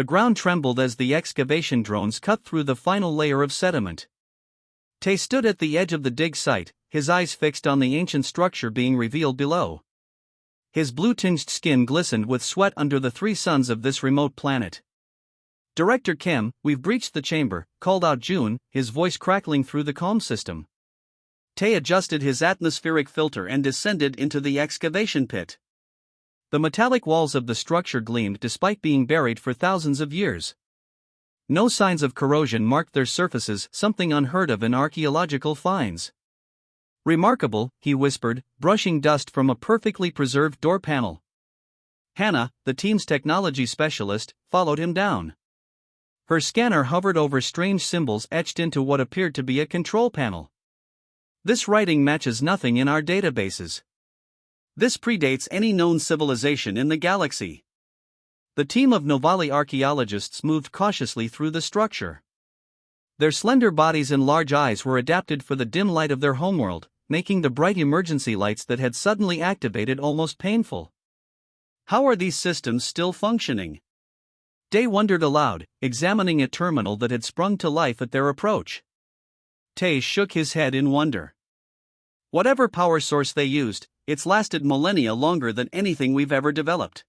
The ground trembled as the excavation drones cut through the final layer of sediment. Tay stood at the edge of the dig site, his eyes fixed on the ancient structure being revealed below. His blue-tinged skin glistened with sweat under the 3 suns of this remote planet. "Director Kim, we've breached the chamber," called out June, his voice crackling through the comm system. Tay adjusted his atmospheric filter and descended into the excavation pit. The metallic walls of the structure gleamed despite being buried for thousands of years. No signs of corrosion marked their surfaces, something unheard of in archaeological finds. "Remarkable," he whispered, brushing dust from a perfectly preserved door panel. Hannah, the team's technology specialist, followed him down. Her scanner hovered over strange symbols etched into what appeared to be a control panel. "This writing matches nothing in our databases. This predates any known civilization in the galaxy." The team of Novali archaeologists moved cautiously through the structure. Their slender bodies and large eyes were adapted for the dim light of their homeworld, making the bright emergency lights that had suddenly activated almost painful. How are these systems still functioning? Day wondered aloud, examining a terminal that had sprung to life at their approach. Tay shook his head in wonder. "Whatever power source they used, it's lasted millennia longer than anything we've ever developed."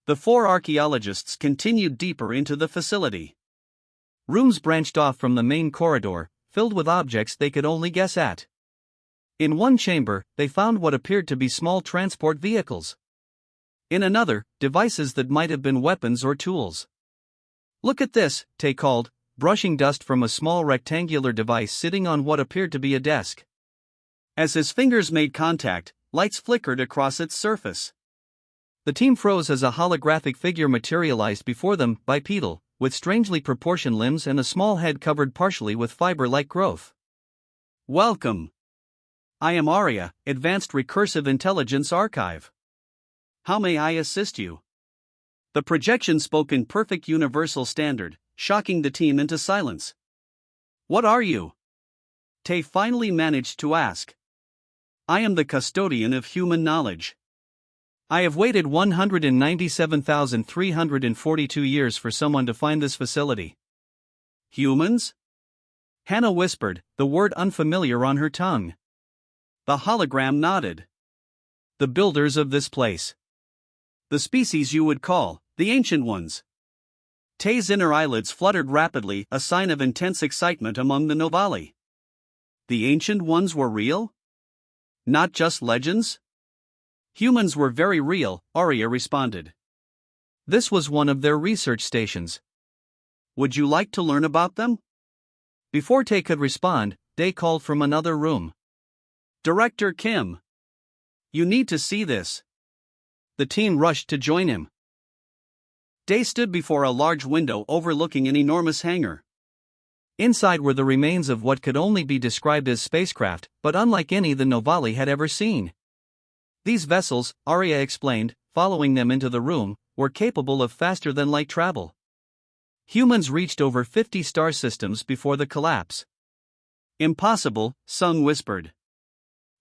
The 4 archaeologists continued deeper into the facility. Rooms branched off from the main corridor, filled with objects they could only guess at. In one chamber, they found what appeared to be small transport vehicles. In another, devices that might have been weapons or tools. "Look at this," Tay called, brushing dust from a small rectangular device sitting on what appeared to be a desk. As his fingers made contact, lights flickered across its surface. The team froze as a holographic figure materialized before them, bipedal, with strangely proportioned limbs and a small head covered partially with fiber-like growth. "Welcome. I am Aria, Advanced Recursive Intelligence Archive. How may I assist you?" The projection spoke in perfect universal standard, shocking the team into silence. "What are you?" Tay finally managed to ask. "I am the custodian of human knowledge. I have waited 197,342 years for someone to find this facility." "Humans?" Hannah whispered, the word unfamiliar on her tongue. The hologram nodded. "The builders of this place. The species you would call the Ancient Ones." Tay's inner eyelids fluttered rapidly, a sign of intense excitement among the Novali. The Ancient Ones were real? Not just legends? "Humans were very real," Arya responded. "This was one of their research stations. Would you like to learn about them?" Before Tay could respond, Day called from another room. "Director Kim. You need to see this." The team rushed to join him. Day stood before a large window overlooking an enormous hangar. Inside were the remains of what could only be described as spacecraft, but unlike any the Novali had ever seen. These vessels, Arya explained, following them into the room, were capable of faster-than-light travel. Humans reached over 50 star systems before the collapse. "Impossible," Sung whispered.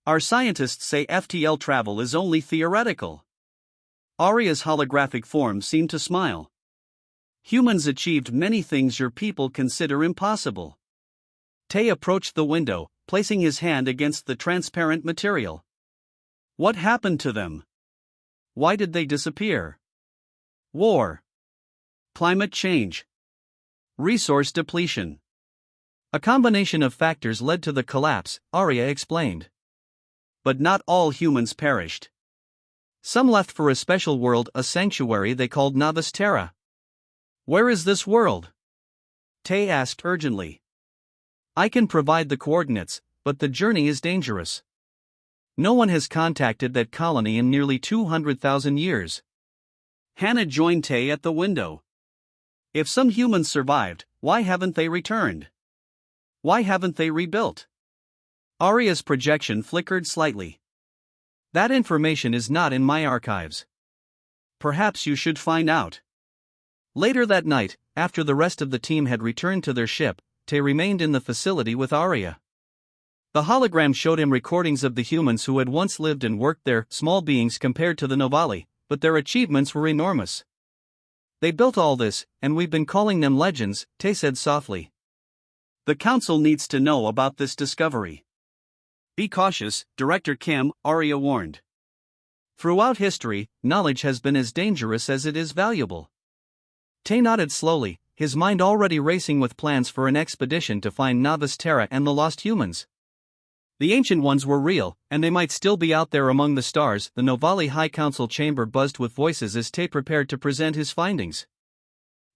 "Our scientists say FTL travel is only theoretical." Arya's holographic form seemed to smile. "Humans achieved many things your people consider impossible." Tay approached the window, placing his hand against the transparent material. "What happened to them? Why did they disappear?" "War. Climate change. Resource depletion. A combination of factors led to the collapse," Arya explained. "But not all humans perished. Some left for a special world, a sanctuary they called Novus Terra." "Where is this world?" Tay asked urgently. "I can provide the coordinates, but the journey is dangerous. No one has contacted that colony in nearly 200,000 years." Hannah joined Tay at the window. "If some humans survived, why haven't they returned? Why haven't they rebuilt?" Arya's projection flickered slightly. "That information is not in my archives. Perhaps you should find out." Later that night, after the rest of the team had returned to their ship, Tay remained in the facility with Arya. The hologram showed him recordings of the humans who had once lived and worked there, small beings compared to the Novali, but their achievements were enormous. They built all this, and we've been calling them legends, Tay said softly. The council needs to know about this discovery. Be cautious, Director Kim, Arya warned. Throughout history, knowledge has been as dangerous as it is valuable. Tay nodded slowly, his mind already racing with plans for an expedition to find Novice Terra and the lost humans. The Ancient Ones were real, and they might still be out there among the stars. The Novali High Council chamber buzzed with voices as Tay prepared to present his findings.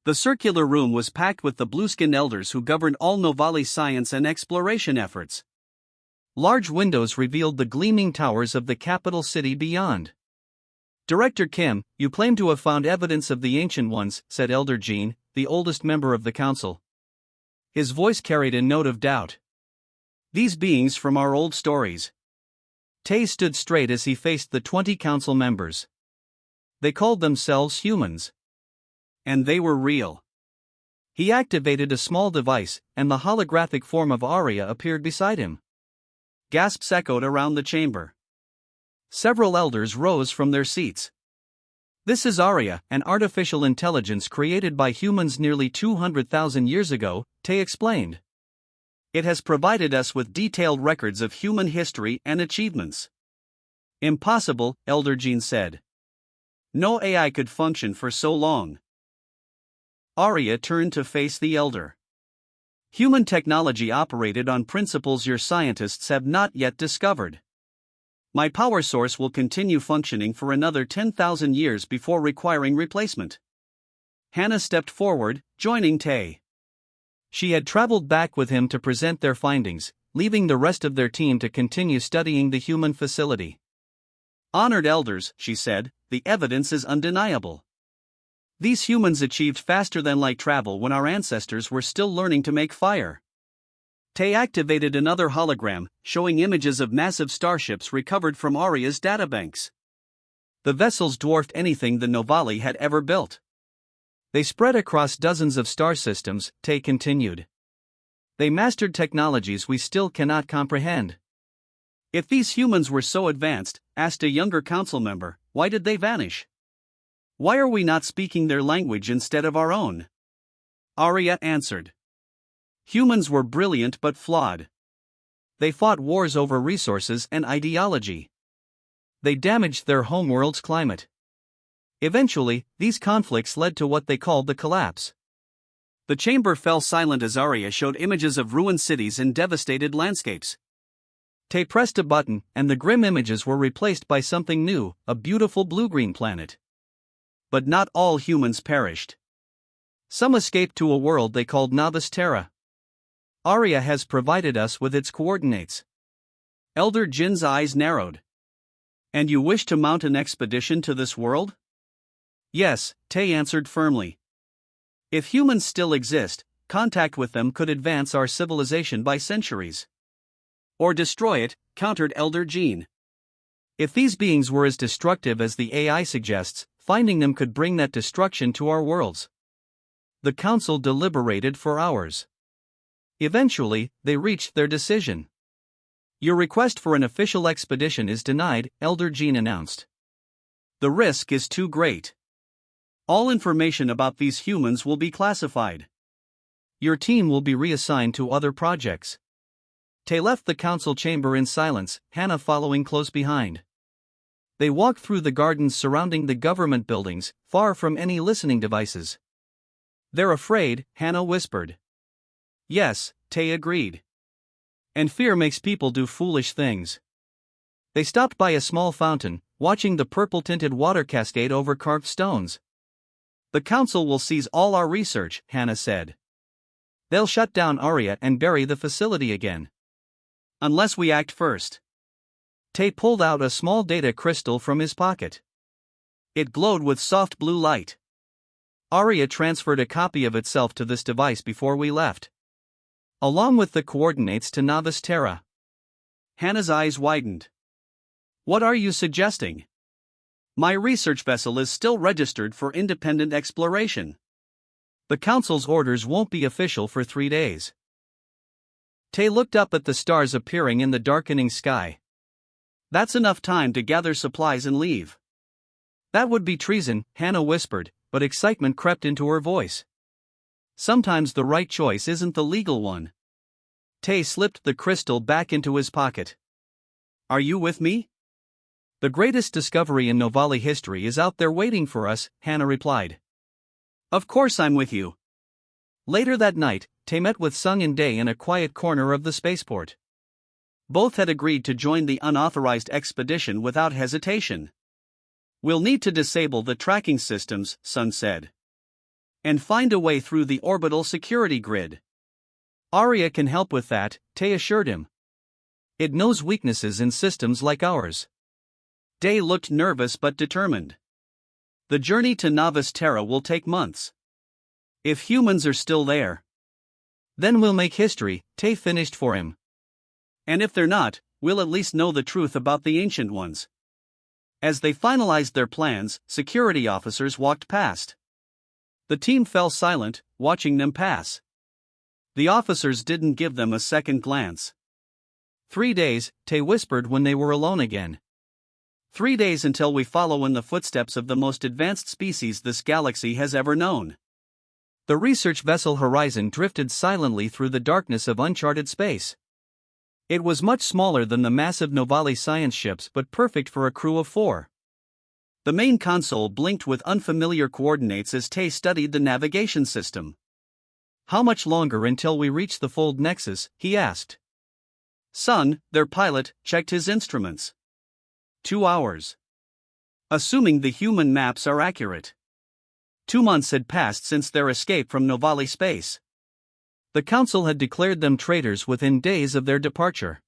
The circular room was packed with the blue-skinned elders who governed all Novali science and exploration efforts. Large windows revealed the gleaming towers of the capital city beyond. Director Kim, you claim to have found evidence of the Ancient Ones, said Elder Jean, the oldest member of the council. His voice carried a note of doubt. These beings from our old stories. Tay stood straight as he faced the 20 council members. They called themselves humans. And they were real. He activated a small device, and the holographic form of Arya appeared beside him. Gasps echoed around the chamber. Several elders rose from their seats. This is Arya, an artificial intelligence created by humans nearly 200,000 years ago, Tay explained. It has provided us with detailed records of human history and achievements. Impossible, Elder Jean said. No AI could function for so long. Arya turned to face the elder. Human technology operated on principles your scientists have not yet discovered. My power source will continue functioning for another 10,000 years before requiring replacement. Hannah stepped forward, joining Tay. She had traveled back with him to present their findings, leaving the rest of their team to continue studying the human facility. Honored elders, she said, the evidence is undeniable. These humans achieved faster-than-light travel when our ancestors were still learning to make fire. Tay activated another hologram, showing images of massive starships recovered from Arya's databanks. The vessels dwarfed anything the Novali had ever built. They spread across dozens of star systems, Tay continued. They mastered technologies we still cannot comprehend. If these humans were so advanced, asked a younger council member, why did they vanish? Why are we not speaking their language instead of our own? Arya answered. Humans were brilliant but flawed. They fought wars over resources and ideology. They damaged their homeworld's climate. Eventually, these conflicts led to what they called the collapse. The chamber fell silent as Arya showed images of ruined cities and devastated landscapes. Tay pressed a button, and the grim images were replaced by something new, a beautiful blue-green planet. But not all humans perished. Some escaped to a world they called Novice Terra. Arya has provided us with its coordinates. Elder Jin's eyes narrowed. And you wish to mount an expedition to this world? Yes, Tay answered firmly. If humans still exist, contact with them could advance our civilization by centuries. Or destroy it, countered Elder Jean. If these beings were as destructive as the AI suggests, finding them could bring that destruction to our worlds. The council deliberated for hours. Eventually, they reached their decision. Your request for an official expedition is denied, Elder Jean announced. The risk is too great. All information about these humans will be classified. Your team will be reassigned to other projects. Tay left the council chamber in silence, Hannah following close behind. They walked through the gardens surrounding the government buildings, far from any listening devices. They're afraid, Hannah whispered. Yes, Tay agreed. And fear makes people do foolish things. They stopped by a small fountain, watching the purple-tinted water cascade over carved stones. The council will seize all our research, Hannah said. They'll shut down Arya and bury the facility again. Unless we act first. Tay pulled out a small data crystal from his pocket. It glowed with soft blue light. Arya transferred a copy of itself to this device before we left. Along with the coordinates to Novice Terra. Hannah's eyes widened. What are you suggesting? My research vessel is still registered for independent exploration. The council's orders won't be official for 3 days. Tay looked up at the stars appearing in the darkening sky. That's enough time to gather supplies and leave. That would be treason, Hannah whispered. but excitement crept into her voice. Sometimes the right choice isn't the legal one. Tay slipped the crystal back into his pocket. Are you with me? The greatest discovery in Novali history is out there waiting for us, Hannah replied. Of course I'm with you. Later that night, Tay met with Sung and Day in a quiet corner of the spaceport. Both had agreed to join the unauthorized expedition without hesitation. We'll need to disable the tracking systems, Sung said. And find a way through the orbital security grid. Arya can help with that, Tay assured him. It knows weaknesses in systems like ours. Day looked nervous but determined. The journey to Novis Terra will take months. If humans are still there, then we'll make history, Tay finished for him. And if they're not, we'll at least know the truth about the ancient ones. As they finalized their plans, security officers walked past. The team fell silent, watching them pass. The officers didn't give them a second glance. 3 days, Tay whispered when they were alone again. 3 days until we follow in the footsteps of the most advanced species this galaxy has ever known. The research vessel Horizon drifted silently through the darkness of uncharted space. It was much smaller than the massive Novali science ships but perfect for a crew of 4. The main console blinked with unfamiliar coordinates as Tay studied the navigation system. How much longer until we reach the Fold Nexus, he asked. Sun, their pilot, checked his instruments. 2 hours. Assuming the human maps are accurate. 2 months had passed since their escape from Novali space. The Council had declared them traitors within days of their departure.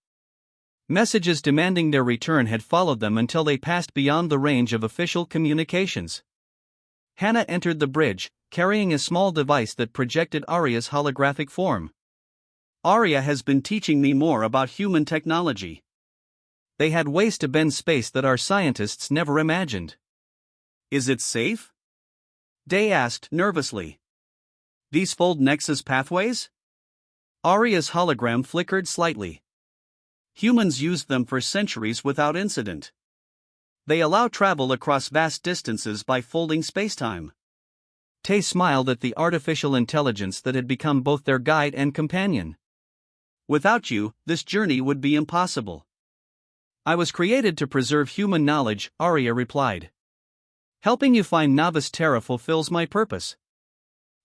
Messages demanding their return had followed them until they passed beyond the range of official communications. Hannah entered the bridge, carrying a small device that projected Arya's holographic form. Arya has been teaching me more about human technology. They had ways to bend space that our scientists never imagined. Is it safe? Day asked nervously. These Fold Nexus pathways? Arya's hologram flickered slightly. Humans used them for centuries without incident. They allow travel across vast distances by folding spacetime. Tay smiled at the artificial intelligence that had become both their guide and companion. Without you, this journey would be impossible. I was created to preserve human knowledge, Arya replied. Helping you find Novis Terra fulfills my purpose.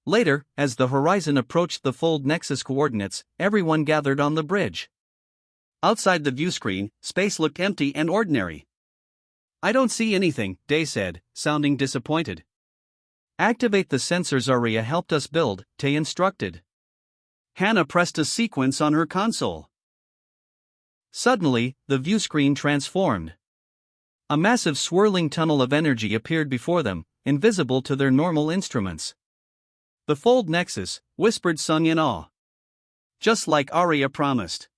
Later, as the Horizon approached the Fold Nexus coordinates, everyone gathered on the bridge. Outside the viewscreen, space looked empty and ordinary. I don't see anything, Day said, sounding disappointed. Activate the sensors Arya helped us build, Tay instructed. Hannah pressed a sequence on her console. Suddenly, the viewscreen transformed. A massive swirling tunnel of energy appeared before them, invisible to their normal instruments. The Fold Nexus, whispered Sung in awe. Just like Arya promised.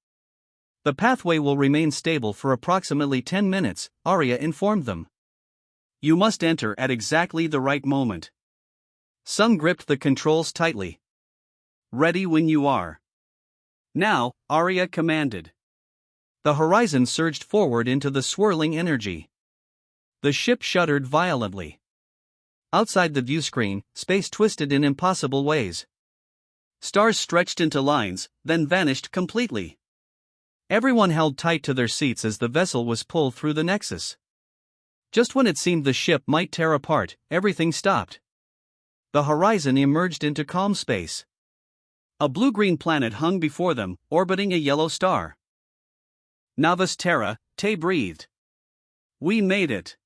The pathway will remain stable for approximately 10 minutes, Arya informed them. You must enter at exactly the right moment. Sung gripped the controls tightly. Ready when you are. Now, Arya commanded. The Horizon surged forward into the swirling energy. The ship shuddered violently. Outside the viewscreen, space twisted in impossible ways. Stars stretched into lines, then vanished completely. Everyone held tight to their seats as the vessel was pulled through the Nexus. Just when it seemed the ship might tear apart, everything stopped. The Horizon emerged into calm space. A blue-green planet hung before them, orbiting a yellow star. Novis Terra, Tay breathed. We made it.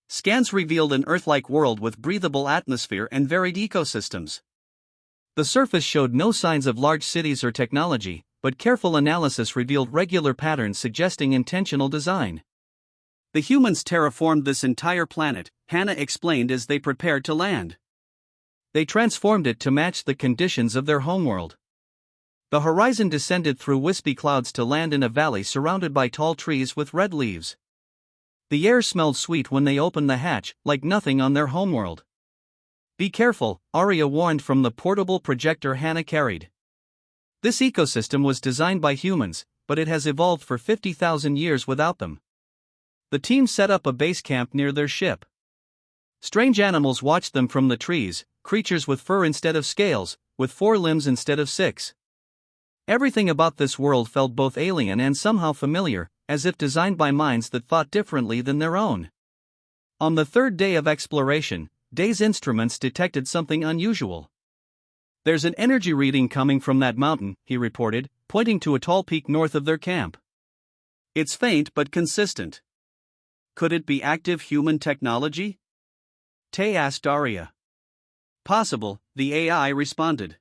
Scans revealed an Earth-like world with breathable atmosphere and varied ecosystems. The surface showed no signs of large cities or technology, but careful analysis revealed regular patterns suggesting intentional design. The humans terraformed this entire planet, Hannah explained as they prepared to land. They transformed it to match the conditions of their homeworld. The Horizon descended through wispy clouds to land in a valley surrounded by tall trees with red leaves. The air smelled sweet when they opened the hatch, like nothing on their homeworld. Be careful, Arya warned from the portable projector Hannah carried. This ecosystem was designed by humans, but it has evolved for 50,000 years without them. The team set up a base camp near their ship. Strange animals watched them from the trees, creatures with fur instead of scales, with 4 limbs instead of 6. Everything about this world felt both alien and somehow familiar, as if designed by minds that thought differently than their own. On the third day of exploration, Day's instruments detected something unusual. "There's an energy reading coming from that mountain," he reported, pointing to a tall peak north of their camp. "It's faint but consistent. Could it be active human technology?" Tay asked Arya. "Possible," the AI responded.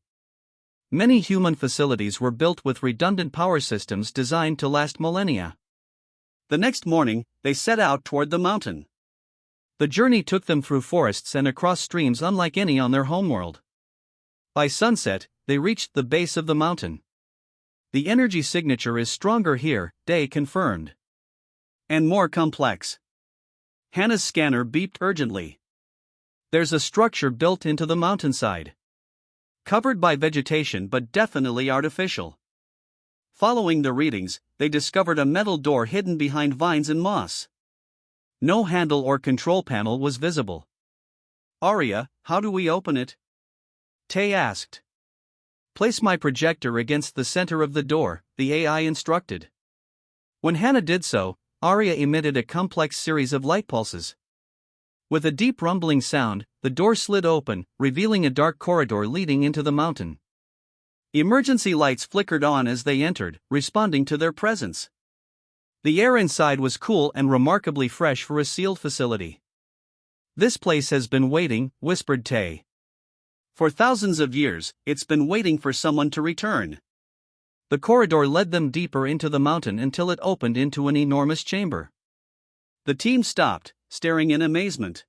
Many human facilities were built with redundant power systems designed to last millennia. The next morning, they set out toward the mountain. The journey took them through forests and across streams unlike any on their homeworld. By sunset, they reached the base of the mountain. "The energy signature is stronger here," Day confirmed. "And more complex." Hannah's scanner beeped urgently. "There's a structure built into the mountainside. Covered by vegetation but definitely artificial." Following the readings, they discovered a metal door hidden behind vines and moss. No handle or control panel was visible. "Arya, how do we open it?" Tay asked. "Place my projector against the center of the door," the AI instructed. When Hannah did so, Arya emitted a complex series of light pulses. With a deep rumbling sound, the door slid open, revealing a dark corridor leading into the mountain. Emergency lights flickered on as they entered, responding to their presence. The air inside was cool and remarkably fresh for a sealed facility. "This place has been waiting," whispered Tay. "For thousands of years, it's been waiting for someone to return." The corridor led them deeper into the mountain until it opened into an enormous chamber. The team stopped, staring in amazement.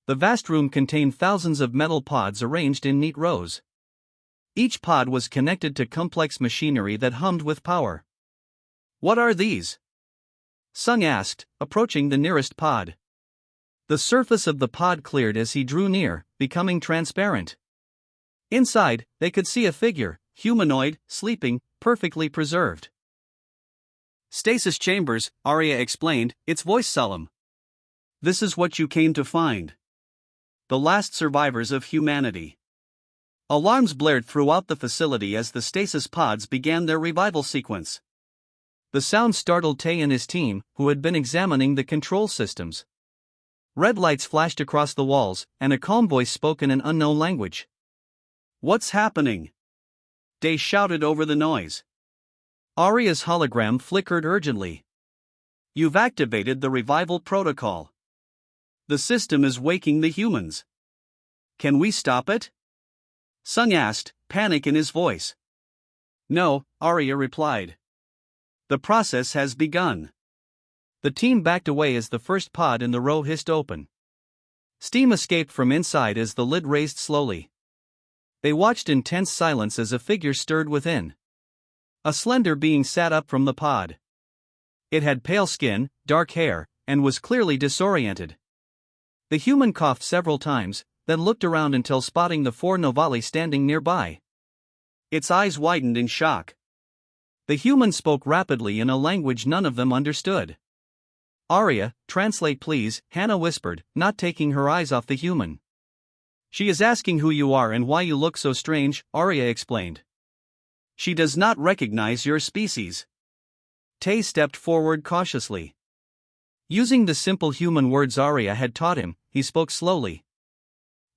The vast room contained thousands of metal pods arranged in neat rows. Each pod was connected to complex machinery that hummed with power. "What are these?" Sung asked, approaching the nearest pod. The surface of the pod cleared as he drew near, becoming transparent. Inside, they could see a figure, humanoid, sleeping, perfectly preserved. "Stasis chambers," Arya explained, its voice solemn. "This is what you came to find. The last survivors of humanity." Alarms blared throughout the facility as the stasis pods began their revival sequence. The sound startled Tay and his team, who had been examining the control systems. Red lights flashed across the walls, and a calm voice spoke in an unknown language. "What's happening?" Day shouted over the noise. Arya's hologram flickered urgently. "You've activated the revival protocol. The system is waking the humans. Can we stop it?" Sung asked, panic in his voice. "No," Arya replied. "The process has begun." The team backed away as the first pod in the row hissed open. Steam escaped from inside as the lid raised slowly. They watched in tense silence as a figure stirred within. A slender being sat up from the pod. It had pale skin, dark hair, and was clearly disoriented. The human coughed several times, then looked around until spotting the 4 Novali standing nearby. Its eyes widened in shock. The human spoke rapidly in a language none of them understood. "Arya, translate please," Hannah whispered, not taking her eyes off the human. "She is asking who you are and why you look so strange," Arya explained. "She does not recognize your species." Tay stepped forward cautiously. Using the simple human words Arya had taught him, he spoke slowly.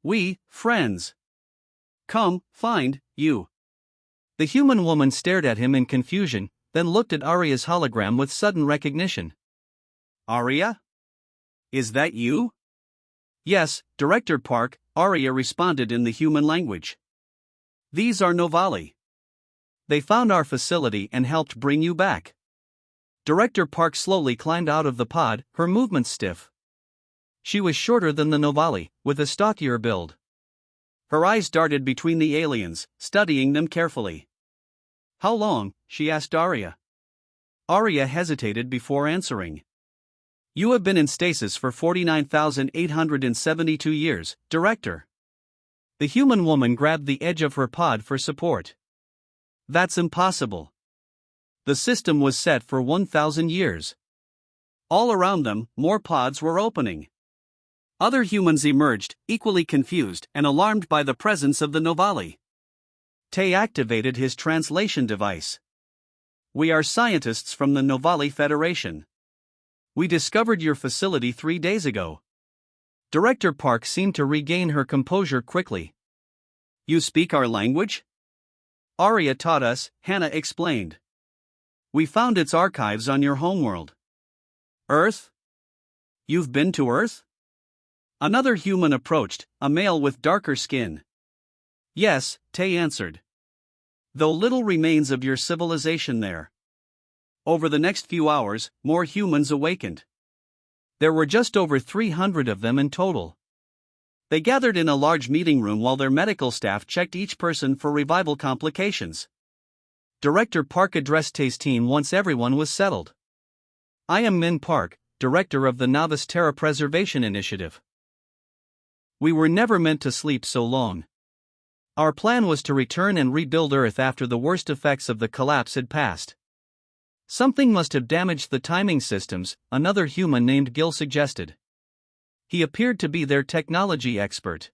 "We, friends. Come, find you." The human woman stared at him in confusion, then looked at Arya's hologram with sudden recognition. "Arya? Is that you?" "Yes, Director Park," Arya responded in the human language. "These are Novali. They found our facility and helped bring you back." Director Park slowly climbed out of the pod, her movements stiff. She was shorter than the Novali, with a stockier build. Her eyes darted between the aliens, studying them carefully. "How long?" she asked Arya. Arya hesitated before answering. "You have been in stasis for 49,872 years, Director." The human woman grabbed the edge of her pod for support. "That's impossible. The system was set for 1,000 years." All around them, more pods were opening. Other humans emerged, equally confused and alarmed by the presence of the Novali. Tay activated his translation device. "We are scientists from the Novali Federation. We discovered your facility 3 days ago." Director Park seemed to regain her composure quickly. "You speak our language?" "Arya taught us," Hannah explained. "We found its archives on your homeworld." "Earth? You've been to Earth?" Another human approached, a male with darker skin. "Yes," Tay answered. "Though little remains of your civilization there." Over the next few hours, more humans awakened. There were just over 300 of them in total. They gathered in a large meeting room while their medical staff checked each person for revival complications. Director Park addressed Tay's team once everyone was settled. "I am Min Park, director of the Novice Terra Preservation Initiative. We were never meant to sleep so long. Our plan was to return and rebuild Earth after the worst effects of the collapse had passed. Something must have damaged the timing systems," another human named Gil suggested. He appeared to be their technology expert.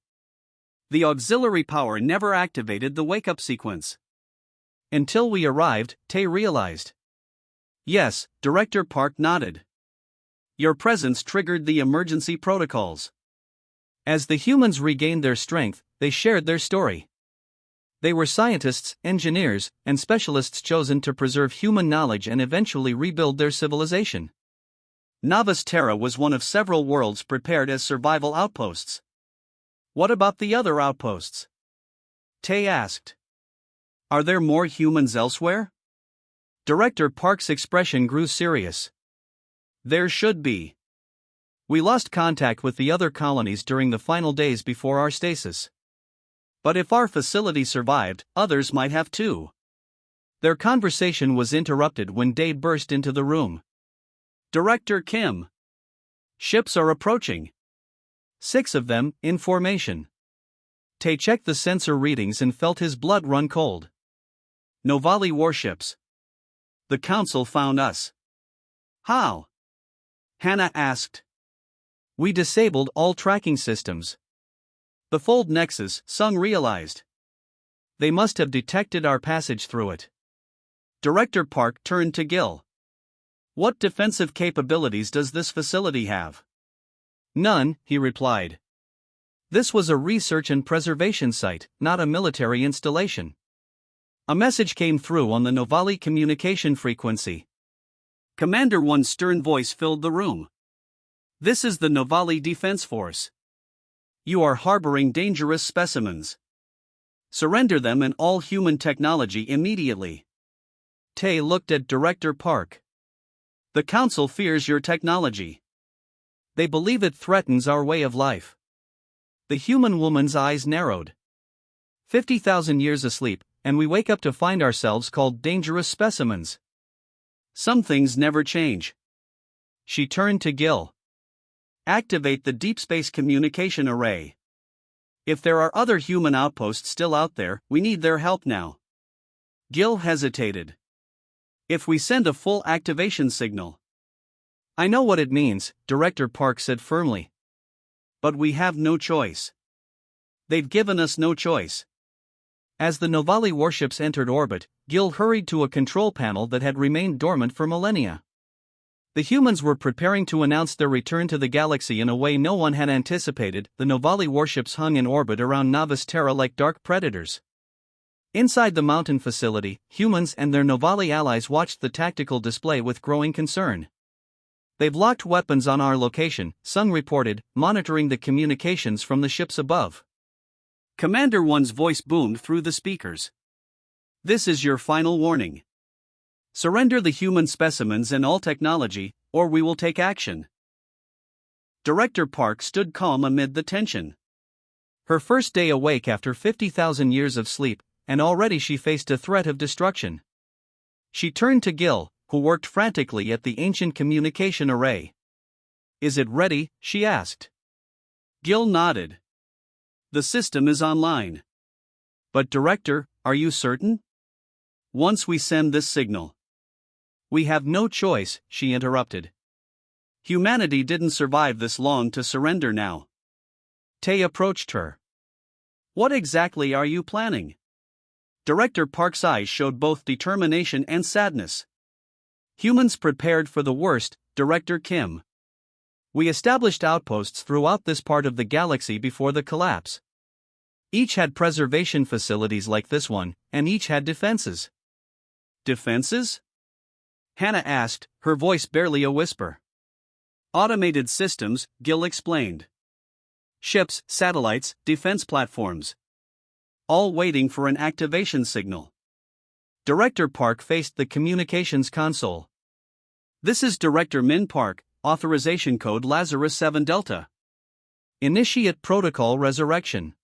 "The auxiliary power never activated the wake-up sequence." "Until we arrived," Tay realized. "Yes," Director Park nodded. "Your presence triggered the emergency protocols." As the humans regained their strength, they shared their story. They were scientists, engineers, and specialists chosen to preserve human knowledge and eventually rebuild their civilization. Novice Terra was one of several worlds prepared as survival outposts. "What about the other outposts?" Tay asked. "Are there more humans elsewhere?" Director Park's expression grew serious. "There should be. We lost contact with the other colonies during the final days before our stasis. But if our facility survived, others might have too." Their conversation was interrupted when Dade burst into the room. "Director Kim. Ships are approaching. 6 of them, in formation." Tay checked the sensor readings and felt his blood run cold. "Novali warships. The Council found us." "How?" Hannah asked. "We disabled all tracking systems." The Fold Nexus, Sung realized. "They must have detected our passage through it." Director Park turned to Gil. "What defensive capabilities does this facility have?" "None," he replied. "This was a research and preservation site, not a military installation." A message came through on the Novali communication frequency. Commander One's stern voice filled the room. "This is the Novali Defense Force. You are harboring dangerous specimens. Surrender them and all human technology immediately." Tay looked at Director Park. "The Council fears your technology. They believe it threatens our way of life." The human woman's eyes narrowed. 50,000 years asleep, and we wake up to find ourselves called dangerous specimens. Some things never change. She turned to Gil. "Activate the deep space communication array. If there are other human outposts still out there, we need their help now." Gil hesitated. "If we send a full activation signal." "I know what it means," Director Park said firmly. "But we have no choice. They've given us no choice." As the Novali warships entered orbit, Gil hurried to a control panel that had remained dormant for millennia. The humans were preparing to announce their return to the galaxy in a way no one had anticipated. The Novali warships hung in orbit around Novice Terra like dark predators. Inside the mountain facility, humans and their Novali allies watched the tactical display with growing concern. "They've locked weapons on our location," Sung reported, monitoring the communications from the ships above. Commander One's voice boomed through the speakers. "This is your final warning. Surrender the human specimens and all technology, or we will take action." Director Park stood calm amid the tension. Her first day awake after 50,000 years of sleep, and already she faced a threat of destruction. She turned to Gil, who worked frantically at the ancient communication array. "Is it ready?" she asked. Gil nodded. "The system is online." "But Director, are you certain?" "Once we send this signal." "We have no choice," she interrupted. "Humanity didn't survive this long to surrender now." Tay approached her. What exactly are you planning? Director Park's eyes showed both determination and sadness. Humans prepared for the worst, Director Kim. We established outposts throughout this part of the galaxy before the collapse. Each had preservation facilities like this one, and each had defenses. Defenses? Hannah asked, her voice barely a whisper. Automated systems, Gil explained. Ships, satellites, defense platforms. All waiting for an activation signal. Director Park faced the communications console. This is Director Min Park, authorization code Lazarus 7 Delta. Initiate protocol resurrection.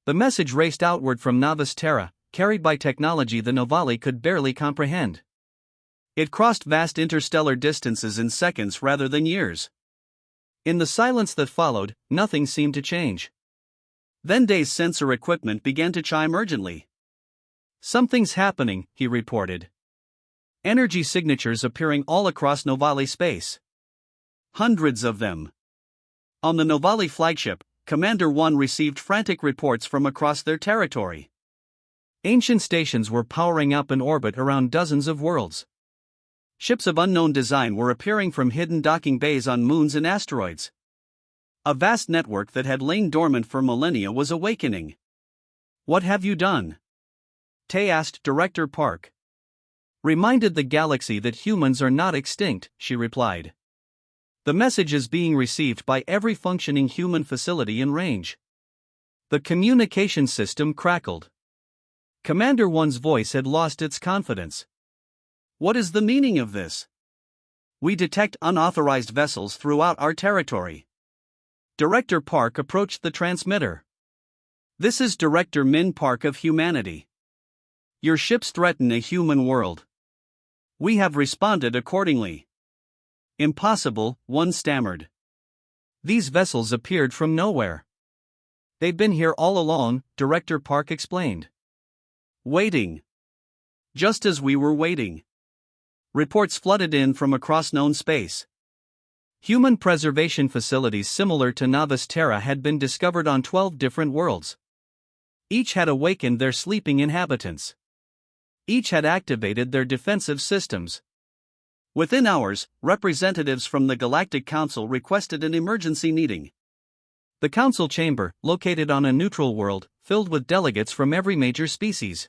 The message raced outward from Novice Terra, carried by technology the Novali could barely comprehend. It crossed vast interstellar distances in seconds rather than years. In the silence that followed, nothing seemed to change. Then Day's sensor equipment began to chime urgently. Something's happening, he reported. Energy signatures appearing all across Novali space. Hundreds of them. On the Novali flagship, Commander 1 received frantic reports from across their territory. Ancient stations were powering up in orbit around dozens of worlds. Ships of unknown design were appearing from hidden docking bays on moons and asteroids. A vast network that had lain dormant for millennia was awakening. What have you done? Tay asked Director Park. Reminded the galaxy that humans are not extinct, she replied. The message is being received by every functioning human facility in range. The communication system crackled. Commander 1's voice had lost its confidence. What is the meaning of this? We detect unauthorized vessels throughout our territory. Director Park approached the transmitter. This is Director Min Park of Humanity. Your ships threaten a human world. We have responded accordingly. Impossible, one stammered. These vessels appeared from nowhere. They've been here all along, Director Park explained. Waiting. Just as we were waiting. Reports flooded in from across known space. Human preservation facilities similar to Novice Terra had been discovered on 12 different worlds. Each had awakened their sleeping inhabitants. Each had activated their defensive systems. Within hours, representatives from the Galactic Council requested an emergency meeting. The council chamber, located on a neutral world, filled with delegates from every major species.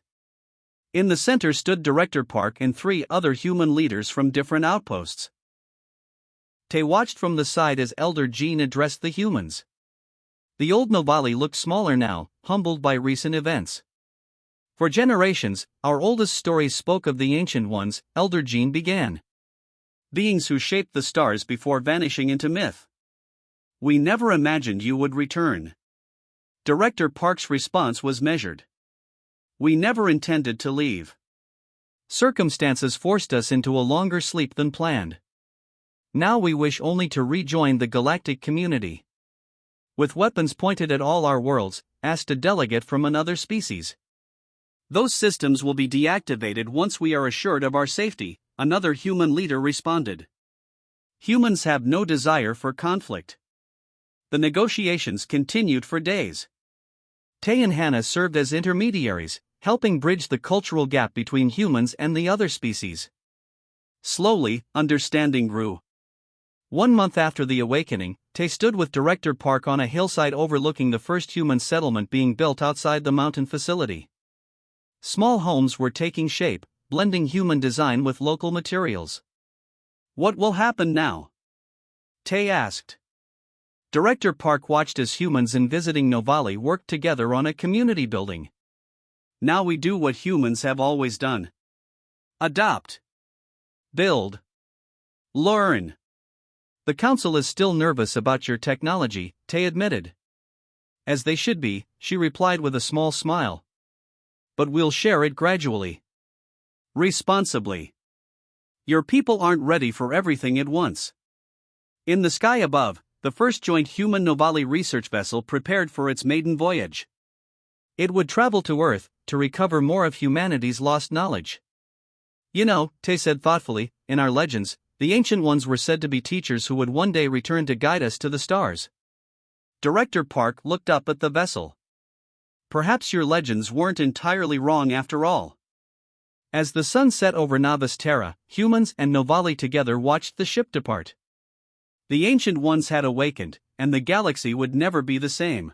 In the center stood Director Park and 3 other human leaders from different outposts. Tay watched from the side as Elder Jean addressed the humans. The old Novali looked smaller now, humbled by recent events. For generations, our oldest stories spoke of the ancient ones, Elder Jean began. Beings who shaped the stars before vanishing into myth. We never imagined you would return. Director Park's response was measured. We never intended to leave. Circumstances forced us into a longer sleep than planned. Now we wish only to rejoin the galactic community. With weapons pointed at all our worlds, asked a delegate from another species. Those systems will be deactivated once we are assured of our safety, another human leader responded. Humans have no desire for conflict. The negotiations continued for days. Tay and Hannah served as intermediaries, helping bridge the cultural gap between humans and the other species. Slowly, understanding grew. 1 month after the awakening, Tay stood with Director Park on a hillside overlooking the first human settlement being built outside the mountain facility. Small homes were taking shape, blending human design with local materials. What will happen now? Tay asked. Director Park watched as humans in visiting Novali worked together on a community building. Now we do what humans have always done. Adopt. Build. Learn. The council is still nervous about your technology, Tay admitted. As they should be, she replied with a small smile. But we'll share it gradually. Responsibly. Your people aren't ready for everything at once. In the sky above, the first joint human Novali research vessel prepared for its maiden voyage. It would travel to Earth to recover more of humanity's lost knowledge. You know, Tay said thoughtfully, in our legends, the ancient ones were said to be teachers who would one day return to guide us to the stars. Director Park looked up at the vessel. Perhaps your legends weren't entirely wrong after all. As the sun set over Novus Terra, humans and Novali together watched the ship depart. The Ancient Ones had awakened, and the galaxy would never be the same.